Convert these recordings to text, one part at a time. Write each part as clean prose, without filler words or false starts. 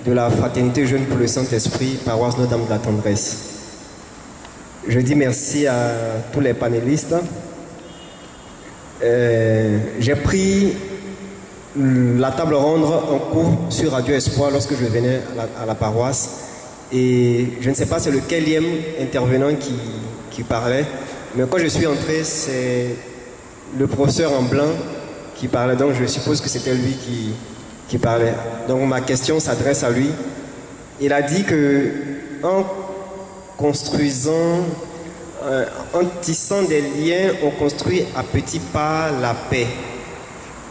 de la Fraternité Jeune pour le Saint-Esprit, paroisse Notre-Dame de la Tendresse. Je dis merci à tous les panélistes. J'ai pris la table ronde en cours sur Radio Espoir lorsque je venais à la paroisse. Et je ne sais pas c'est lequel intervenant qui parlait, mais quand je suis entré, c'est le professeur en blanc qui parlait, donc je suppose que c'était lui qui parlait. Donc ma question s'adresse à lui. Il a dit que en construisant, en tissant des liens, on construit à petits pas la paix.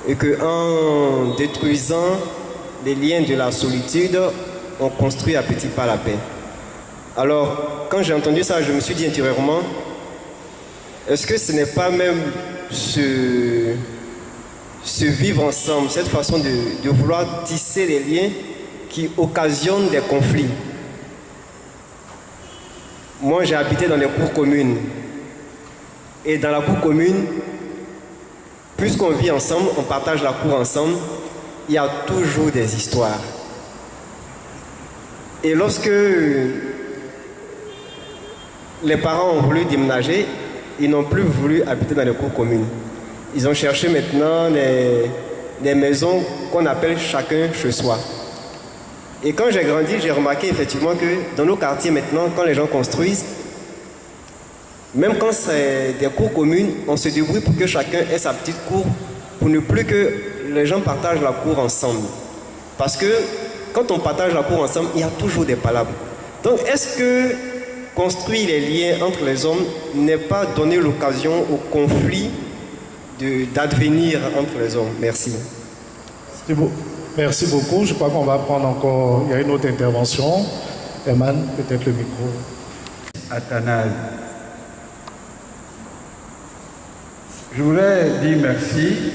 Et qu'en détruisant les liens de la solitude, on construit à petits pas la paix. Alors, quand j'ai entendu ça, je me suis dit intérieurement, est-ce que ce n'est pas même se vivre ensemble, cette façon de vouloir tisser les liens qui occasionnent des conflits? Moi, j'ai habité dans les cours communes. Et dans la cour commune, puisqu'on vit ensemble, on partage la cour ensemble, il y a toujours des histoires. Et lorsque les parents ont voulu déménager, ils n'ont plus voulu habiter dans les cours communes. Ils ont cherché maintenant des maisons qu'on appelle chacun chez soi. Et quand j'ai grandi, j'ai remarqué effectivement que dans nos quartiers maintenant, quand les gens construisent, même quand c'est des cours communes, on se débrouille pour que chacun ait sa petite cour, pour ne plus que les gens partagent la cour ensemble. Parce que quand on partage la cour ensemble, il y a toujours des palabres. Donc est-ce que construire les liens entre les hommes n'est pas donner l'occasion au conflit d'advenir entre les hommes? Merci. C'est beau. Merci beaucoup. Je crois qu'on va prendre encore... Il y a une autre intervention. Herman, peut-être le micro. Athanase. Je voudrais dire merci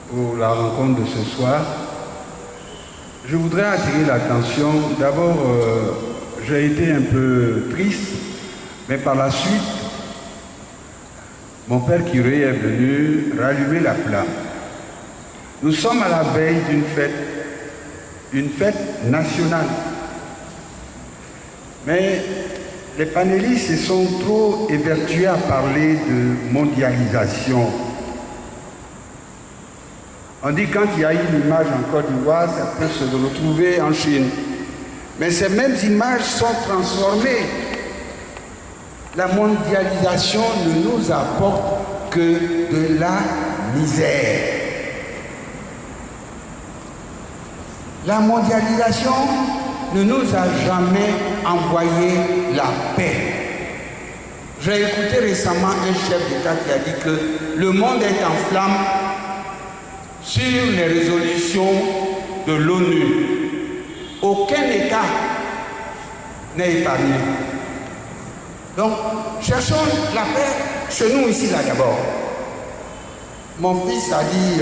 pour la rencontre de ce soir. Je voudrais attirer l'attention. D'abord, j'ai été un peu triste, mais par la suite, mon père curé est venu rallumer la flamme. Nous sommes à la veille d'une fête nationale. Mais les panélistes se sont trop évertués à parler de mondialisation. On dit quand il y a une image en Côte d'Ivoire, ça peut se retrouver en Chine. Mais ces mêmes images sont transformées. La mondialisation ne nous apporte que de la misère. La mondialisation ne nous a jamais envoyé la paix. J'ai écouté récemment un chef d'État qui a dit que le monde est en flammes sur les résolutions de l'ONU. Aucun État n'est épargné. Donc, cherchons la paix chez nous ici, là d'abord. Mon fils a dit,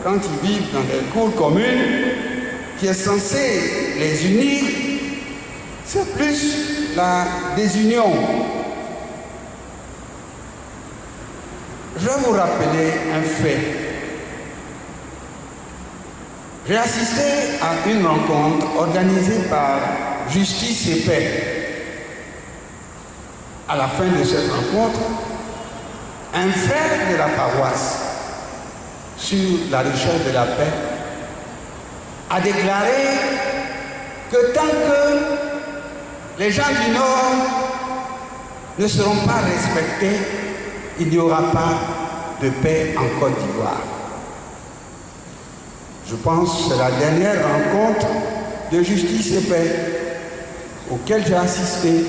quand ils vivent dans des cours communes, qui est censé les unir, c'est plus la désunion. Je vais vous rappeler un fait. J'ai assisté à une rencontre organisée par Justice et Paix. À la fin de cette rencontre, un frère de la paroisse sur la recherche de la paix a déclaré que tant que les gens du Nord ne seront pas respectés, il n'y aura pas de paix en Côte d'Ivoire. Je pense que c'est la dernière rencontre de Justice et Paix auquel j'ai assisté.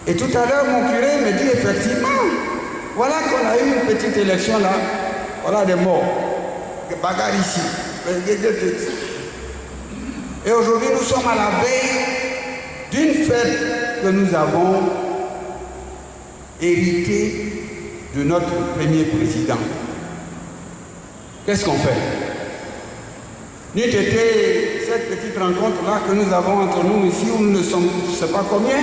Et tout à l'heure, mon curé me dit effectivement, voilà qu'on a eu une petite élection là, voilà des morts, des bagarres ici. Et aujourd'hui, nous sommes à la veille d'une fête que nous avons héritée de notre premier président. Qu'est-ce qu'on fait? N'eût été cette petite rencontre-là que nous avons entre nous ici, où nous ne sommes, je ne sais pas combien,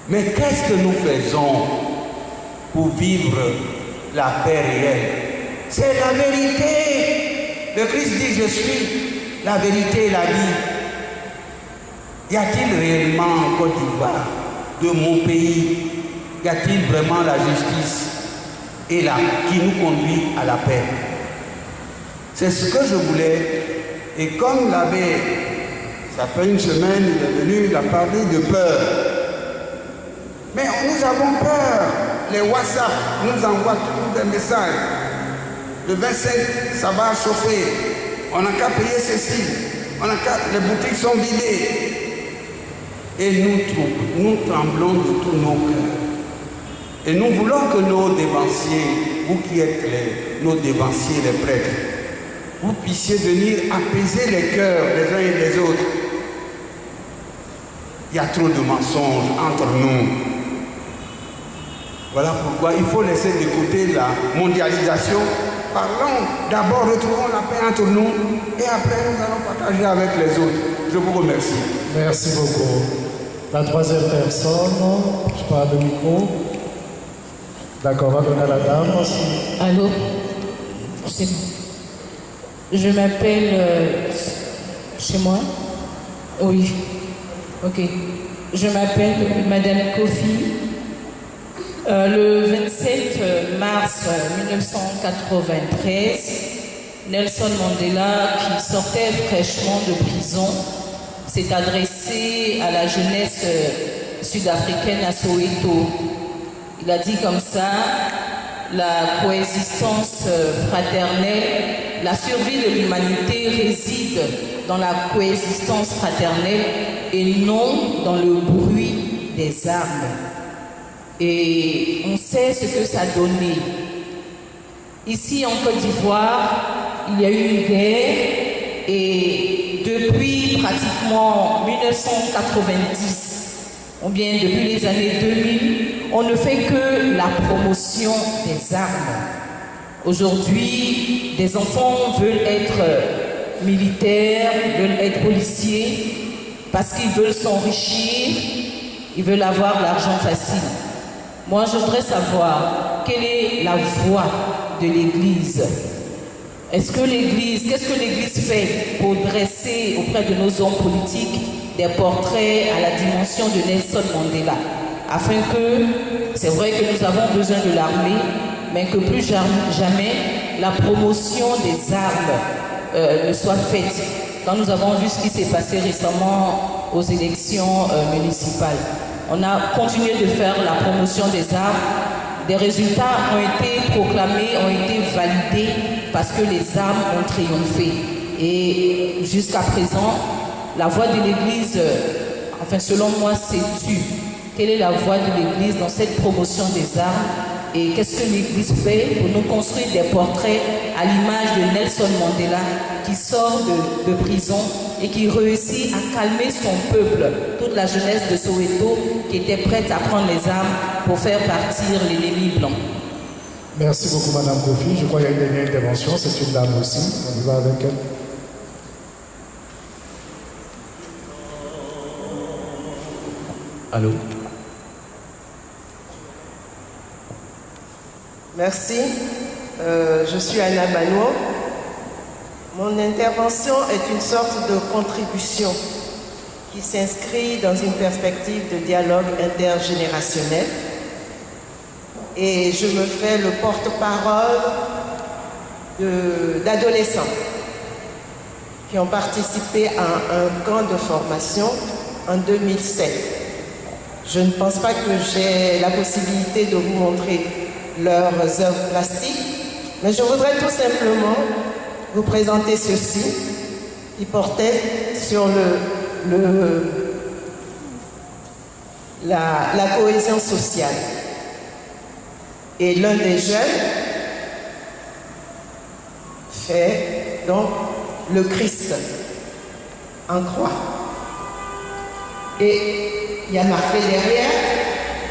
mais qu'est-ce que nous faisons pour vivre la paix réelle? C'est la vérité. le Christ dit, je suis la vérité et la vie. Y a-t-il réellement en Côte d'Ivoire, de mon pays, y a-t-il vraiment la justice et là qui nous conduit à la paix? C'est ce que je voulais. Et comme l'abbé, ça fait une semaine, il est venu, il a parlé de peur. Mais nous avons peur. Les WhatsApp nous envoient toujours des messages. Le 27, ça va chauffer. On n'a qu'à payer ceci. Les boutiques sont vidées. Et nous tremblons de tous nos cœurs. Et nous voulons que nos dévanciers, vous qui êtes nos dévanciers, les prêtres, vous puissiez venir apaiser les cœurs les uns et les autres. Il y a trop de mensonges entre nous. Voilà pourquoi il faut laisser de côté la mondialisation. Parlons d'abord, retrouvons la paix entre nous et après nous allons partager avec les autres. Je vous remercie. Merci beaucoup. La troisième personne, je parle le micro. D'accord, on va donner à la dame aussi. Allô? Je m'appelle... chez moi? Oui. Ok. Je m'appelle Madame Kofi. Le 27 mars 1993, Nelson Mandela, qui sortait fraîchement de prison, s'est adressé à la jeunesse sud-africaine à Soweto. Il a dit comme ça: la coexistence fraternelle, la survie de l'humanité réside dans la coexistence fraternelle et non dans le bruit des armes. Et on sait ce que ça a donné. Ici en Côte d'Ivoire, il y a eu une guerre et depuis pratiquement 1990, ou bien depuis les années 2000, on ne fait que la promotion des armes. Aujourd'hui, des enfants veulent être militaires, veulent être policiers, parce qu'ils veulent s'enrichir, ils veulent avoir l'argent facile. Moi, je voudrais savoir quelle est la voix de l'Église. Qu'est-ce que l'Église fait pour dresser auprès de nos hommes politiques des portraits à la dimension de Nelson Mandela, afin que, c'est vrai que nous avons besoin de l'armée, mais que plus jamais la promotion des armes ne soit faite. Quand nous avons vu ce qui s'est passé récemment aux élections municipales, on a continué de faire la promotion des armes. Des résultats ont été proclamés, ont été validés parce que les armes ont triomphé. Et jusqu'à présent, la voix de l'Église, enfin selon moi, s'est tue. Quelle est la voix de l'Église dans cette promotion des armes? Et qu'est-ce que l'Église fait pour nous construire des portraits à l'image de Nelson Mandela qui sort de prison et qui réussit à calmer son peuple, toute la jeunesse de Soweto qui était prête à prendre les armes pour faire partir l'ennemi blanc. Merci beaucoup Madame Kofi. Je crois qu'il y a une dernière intervention, c'est une dame aussi. On y va avec elle. Allô? Merci. Je suis Anna Bano. Mon intervention est une sorte de contribution qui s'inscrit dans une perspective de dialogue intergénérationnel. Et je me fais le porte-parole d'adolescents qui ont participé à un camp de formation en 2007. Je ne pense pas que j'ai la possibilité de vous montrer leurs œuvres plastiques, mais je voudrais tout simplement vous présenter ceci qui portait sur la cohésion sociale. Et l'un des jeunes fait donc le Christ en croix. Et il y a marqué derrière,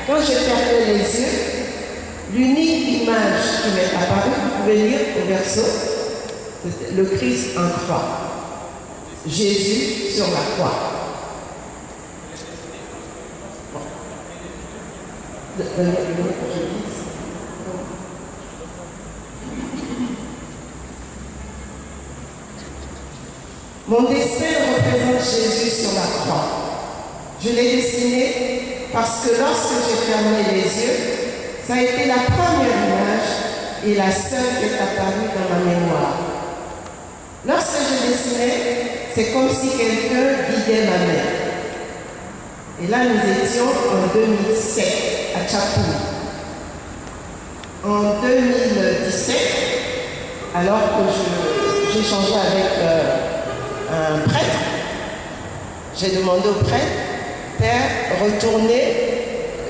quand je ferme les yeux, l'unique image qui m'est apparue, vous pouvez lire au verso, le Christ en croix. Jésus sur la croix. Mon dessin représente Jésus sur la croix. Je l'ai dessiné parce que lorsque j'ai fermé les yeux, ça a été la première image et la seule qui est apparue dans ma mémoire. Lorsque je dessinais, c'est comme si quelqu'un guidait ma main. Et là, nous étions en 2007 à Tchapoul. En 2017, alors que j'échangeais avec un prêtre, j'ai demandé au prêtre, Père, retournez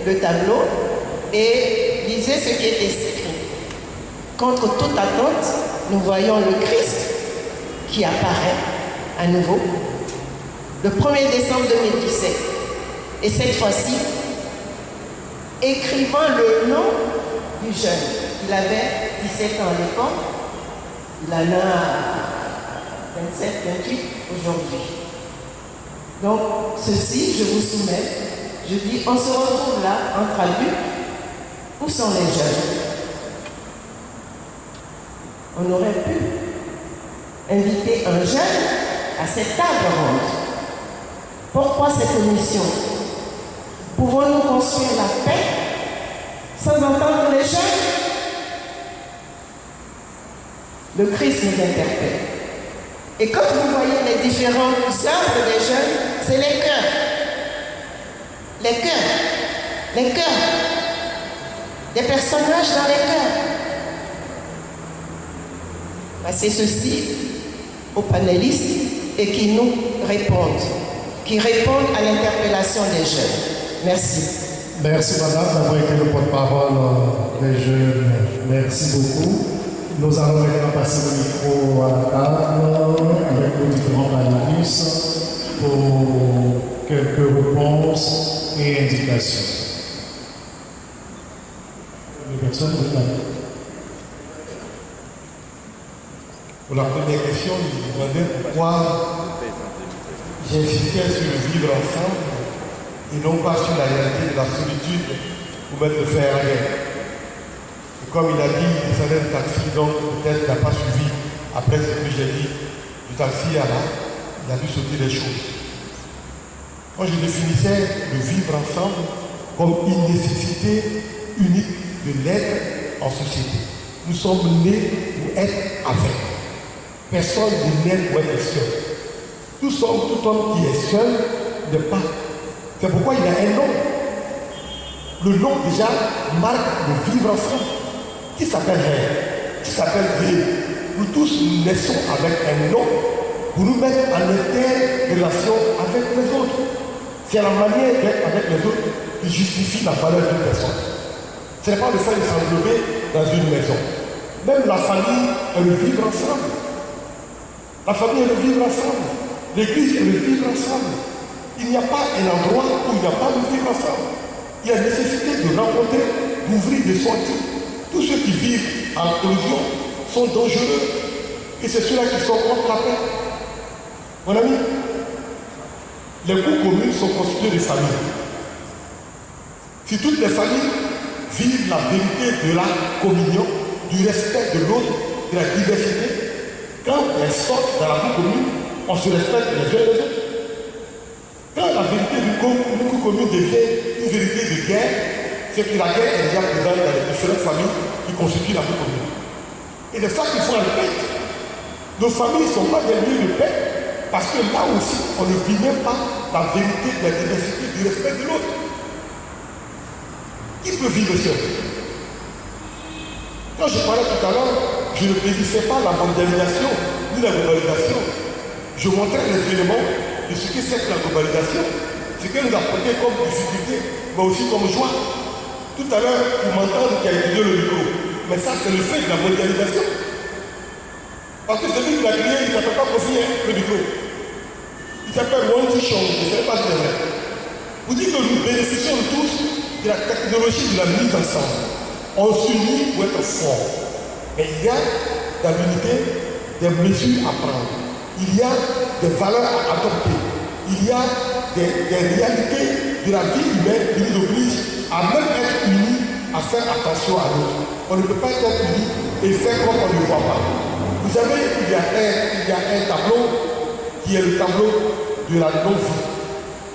le tableau et lisez ce qui est écrit. Contre toute attente, nous voyons le Christ qui apparaît à nouveau le 1er décembre 2017. Et cette fois-ci, écrivant le nom du jeune. Il avait 17 ans à l'époque, il en a 27, 28 aujourd'hui. Donc, ceci, je vous soumets. Je dis, on se retrouve là, entre adultes. Où sont les jeunes? On aurait pu inviter un jeune à cette table ronde. Pourquoi cette omission? Pouvons-nous construire la paix sans entendre les jeunes? Le Christ nous interpelle. Et quand vous voyez les différentes œuvres des jeunes, c'est les cœurs. Les cœurs. Les cœurs. Des personnages dans les cœurs. C'est ceci aux panélistes et qui nous répondent. Qui répondent à l'interpellation des jeunes. Merci. Merci madame d'avoir été le porte-parole des jeunes. Merci beaucoup. Nous allons maintenant passer le micro à la table avec nos différents panélistes pour quelques réponses et indications. Les personnes pour la première question, je me demandais pourquoi j'insistais sur le vivre ensemble et non pas sur la réalité de la solitude pour mettre le fer à l'air. Et comme il a dit, il descendait du taxi, donc peut-être qu'il n'a pas suivi après ce que j'ai dit du taxi à là, il a dû sauter des choses. Moi, je définissais le vivre ensemble comme une nécessité unique de l'être en société. Nous sommes nés pour être avec. Personne n'est né pour être seul. Tout homme qui est seul n'est pas. C'est pourquoi il y a un nom. Le nom déjà marque le vivre ensemble. Qui s'appelle Rêve, qui s'appelle Dieu. Nous tous naissons avec un nom pour nous mettre en interrelation avec les autres. C'est la manière d'être avec les autres qui justifie la valeur d'une personne. Ce n'est pas le fait de s'englober dans une maison. Même la famille est le vivre ensemble. La famille est le vivre ensemble. L'église est le vivre ensemble. Il n'y a pas un endroit où il n'y a pas de vivre ensemble. Il y a nécessité de rencontrer, d'ouvrir, de sortir. Tous ceux qui vivent en collision sont dangereux. Et c'est ceux-là qui sont contre la paix. Mon ami, les groupes communes sont constitués de familles. Si toutes les familles vivent la vérité de la communion, du respect de l'autre, de la diversité, quand elles sortent dans la groupe commune, on se respecte les uns et les autres. Quand la vérité du groupe commun devient une vérité de guerre, c'est que la guerre est déjà présente dans les différentes familles qui constituent la groupe commune. Et c'est ça qu'il faut en paix. Nos familles ne sont pas des lieux de paix, parce que là aussi, on ne vit même pas la vérité de la diversité, du respect de l'autre. Qui peut vivre seul? Quand je parlais tout à l'heure, je ne prédisais pas la mondialisation ni la globalisation. Je montrais les éléments de ce que c'est que la globalisation, ce qu'elle nous a apporté comme difficulté, mais aussi comme joie. Tout à l'heure, vous m'entendez qu'il a utilisé le micro. Mais ça, c'est le fait de la mondialisation. Parce que celui qui l'a créé, il ne s'appelle pas Kofi, le micro. Il s'appelle Wanty Chong, je ne sais pas si c'est vrai. Vous dites que nous bénéficions tous de la technologie de la mise ensemble. On s'unit pour être fort. Mais il y a dans l'unité des mesures à prendre. Il y a des valeurs à adopter. Il y a des réalités de la vie humaine qui nous obligent à même être unis, à faire attention à l'autre. On ne peut pas être unis et faire comme on ne voit pas. Vous savez, il y a un tableau qui qui est le tableau de la non-vie.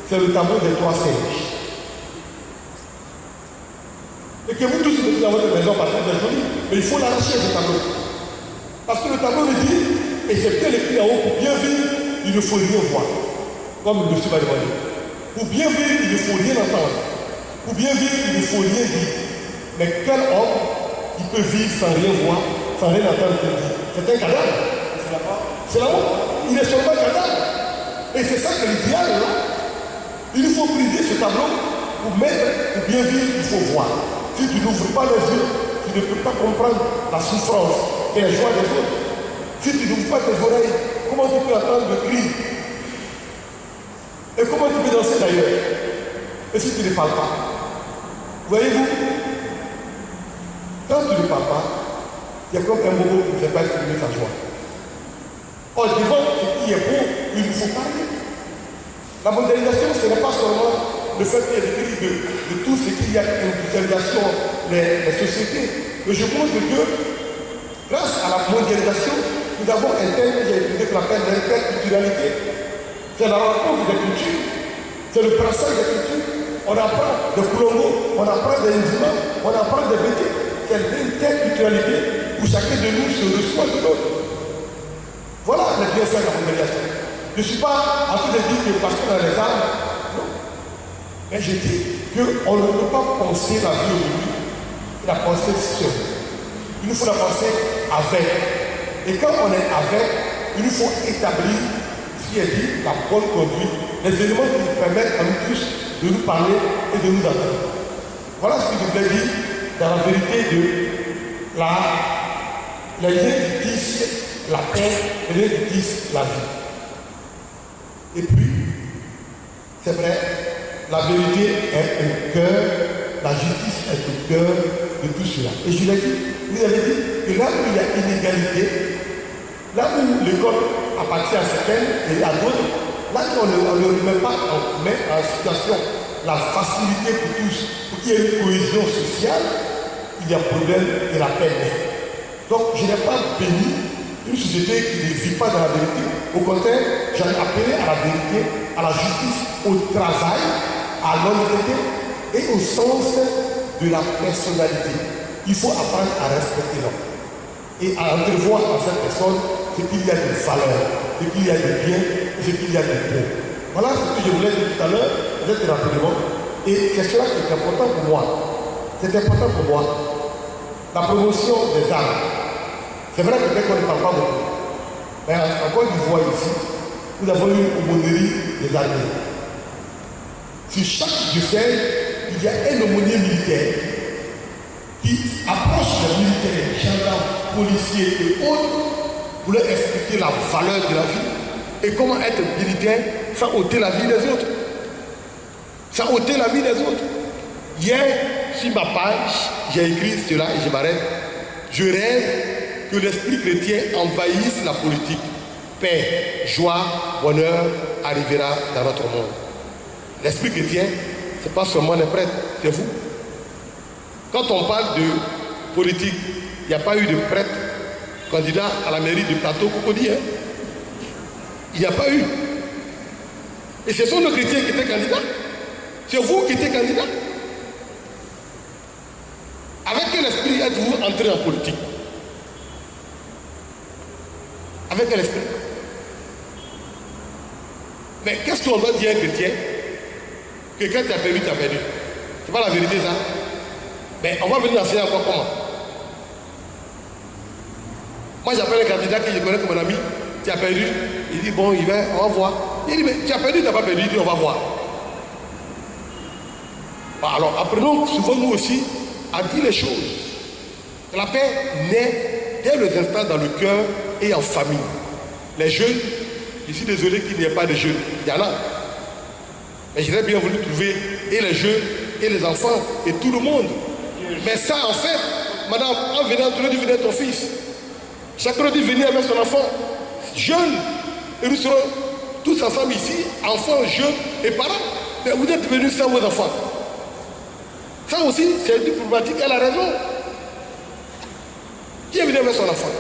C'est le tableau des 3 singes. Et que vous tous mettez dans votre maison parce que c'est joli, mais il faut l'arracher ce tableau. Parce que le tableau me dit, et c'est bien écrit en haut, pour bien vivre, il ne faut rien voir. Comme le monsieur m'a demandé. Pour bien vivre, il ne faut rien entendre. Pour bien vivre, il ne faut rien dire. Mais quel homme qui peut vivre sans rien voir, sans rien entendre, c'est un cadavre. C'est la honte. Il est seulement un cadavre. Et c'est ça que l'idéal là. Il faut briser ce tableau pour mettre, pour bien vivre, il faut voir. Si tu n'ouvres pas les yeux, tu ne peux pas comprendre la souffrance et la joie des autres. Si tu n'ouvres pas tes oreilles, comment tu peux entendre le cri? Et comment tu peux danser d'ailleurs? Et si tu ne parles pas? Voyez-vous, quand tu ne parles pas, il y a comme un bobo qui ne sait pas exprimer sa joie. Or, devant ce qui est beau, il nous faut parler. La mondialisation, ce n'est pas seulement le fait qu'il y ait des cris de tout ce qu'il y a industrialisation, les sociétés. Mais je pense que grâce à la mondialisation, nous avons un terme que j'ai utilisé qu'on appelle l'interculturalité. C'est la rencontre des cultures, c'est le brassage des cultures. On apprend des Congo, on apprend des musulmans, on apprend des béquets. C'est l'interculturalité où chacun de nous se reçoit de l'autre. Voilà les bienfaits de la mondialisation. Je ne suis pas en train de dire que parce qu'on a les armes, non. Mais je dis qu'on ne peut pas penser la vie aujourd'hui et la penser seule. Il nous faut la penser avec. Et quand on est avec, il nous faut établir ce qui est dit, la bonne conduite, les éléments qui nous permettent à nous tous de nous parler et de nous entendre. Voilà ce que je voulais dire dans la vérité de les liens qui tissent la paix, les liens qui tissent la vie. Et puis, c'est vrai, la vérité est au cœur, la justice est au cœur de tout cela. Et je l'ai dit, vous avez dit que là où il y a inégalité, là où l'école appartient à certains et à d'autres, là où on ne remet pas en situation la facilité pour tous, pour qu'il y ait une cohésion sociale, il y a problème et la paix. Donc je n'ai pas béni une société qui ne vit pas dans la vérité. Au contraire, j'en ai appelé à la vérité, à la justice, au travail, à l'honnêteté et au sens de la personnalité. Il faut apprendre à respecter l'homme et à entrevoir en cette personne ce qu'il y a de valeur, ce qu'il y a de bien et ce qu'il y a de bon. Voilà ce que je voulais dire tout à l'heure, peut-être rapidement. Et c'est cela qui est important pour moi. C'est important pour moi. La promotion des armes. C'est vrai que peut-être qu'on ne parle pas beaucoup. Mais en Côte d'Ivoire ici, nous avons une aumônerie des armées. Sur chaque diocèse, il y a un aumônier militaire qui approche les militaires, gendarmes, policiers et autres pour leur expliquer la valeur de la vie et comment être militaire sans ôter la vie des autres. Sans ôter la vie des autres. Hier, sur ma page, j'ai écrit cela et je m'arrête. Je rêve que l'esprit chrétien envahisse la politique. Paix, joie, bonheur arrivera dans notre monde. L'esprit chrétien, ce n'est pas seulement les prêtres, c'est vous. Quand on parle de politique, il n'y a pas eu de prêtre candidat à la mairie de Plateau Cocody. Hein? Il n'y a pas eu. Et ce sont nos chrétiens qui étaient candidats. C'est vous qui étiez candidat. Avec quel esprit êtes-vous entré en politique? Avec quel esprit? Mais qu'est-ce qu'on doit dire à un chrétien? Que quand tu as perdu, tu as perdu. C'est pas la vérité ça? Mais on va venir enseigner encore comment? Moi j'appelle un candidat que je connais comme un ami, tu as perdu. Il dit bon, on va voir. Il dit mais tu as perdu, tu n'as pas perdu, il dit on va voir. Alors apprenons souvent nous aussi à dire les choses. La paix naît dès les instants dans le cœur et en famille. Les jeunes, je suis désolé qu'il n'y ait pas de jeunes, il y en a. Mais j'aurais bien voulu trouver et les jeunes et les enfants et tout le monde. Mais ça en fait, madame, en venant, tu dois dire venir ton fils. Chacun doit dire venir avec son enfant, jeune. Et nous serons tous ensemble ici, enfants, jeunes et parents. Mais vous êtes venus sans vos enfants. Ça aussi, c'est une problématique, elle a raison. Qui est venu avec son enfant?